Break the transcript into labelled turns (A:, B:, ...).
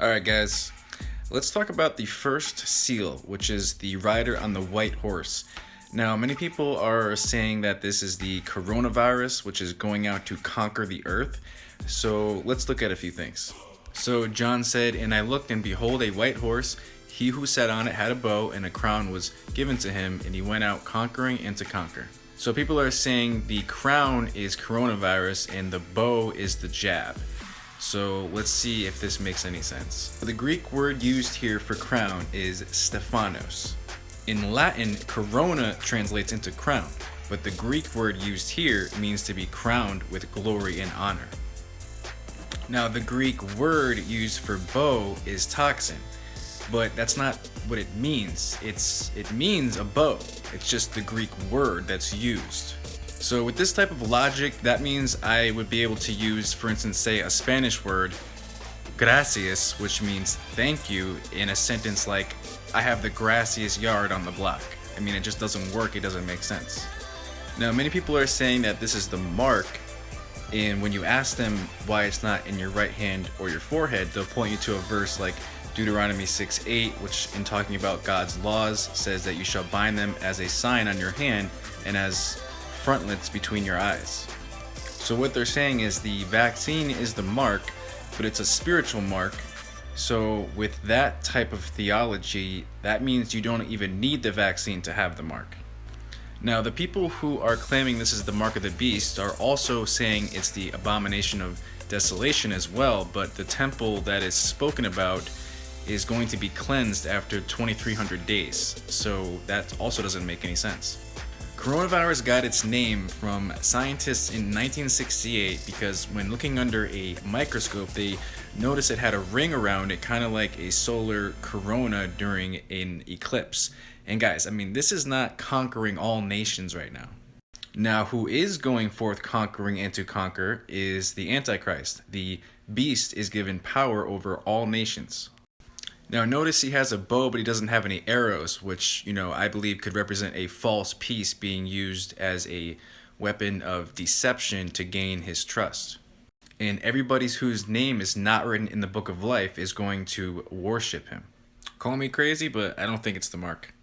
A: Alright guys, let's talk about the first seal, which is the rider on the white horse. Now, many people are saying that this is the coronavirus, which is going out to conquer the earth. So let's look at a few things. So John said, "And I looked, and behold, a white horse. He who sat on it had a bow, and a crown was given to him, and he went out conquering and to conquer." So people are saying the crown is coronavirus, and the bow is the jab. So let's see if this makes any sense. The Greek word used here for crown is Stephanos. In Latin, corona translates into crown, but the Greek word used here means to be crowned with glory and honor. Now, the Greek word used for bow is toxin, but that's not what it means. It means a bow. It's just the Greek word that's used. So with this type of logic, that means I would be able to use, for instance, say a Spanish word, gracias, which means thank you, in a sentence like, I have the grassiest yard on the block. I mean, it just doesn't work, it doesn't make sense. Now, many people are saying that this is the mark, and when you ask them why it's not in your right hand or your forehead, they'll point you to a verse like Deuteronomy 6:8, which in talking about God's laws says that you shall bind them as a sign on your hand and as frontlets between your eyes. So what they're saying is the vaccine is the mark, but it's a spiritual mark. So with that type of theology, that means you don't even need the vaccine to have the mark. Now, the people who are claiming this is the mark of the beast are also saying it's the abomination of desolation as well, but the temple that is spoken about is going to be cleansed after 2300 days. So that also doesn't make any sense. Coronavirus got its name from scientists in 1968 because when looking under a microscope, they noticed it had a ring around it, kind of like a solar corona during an eclipse. And guys, I mean, this is not conquering all nations right now. Now, who is going forth conquering and to conquer is the Antichrist. The beast is given power over all nations. Now notice he has a bow, but he doesn't have any arrows, which, I believe could represent a false peace being used as a weapon of deception to gain his trust. And everybody whose name is not written in the book of life is going to worship him. Call me crazy, but I don't think it's the mark.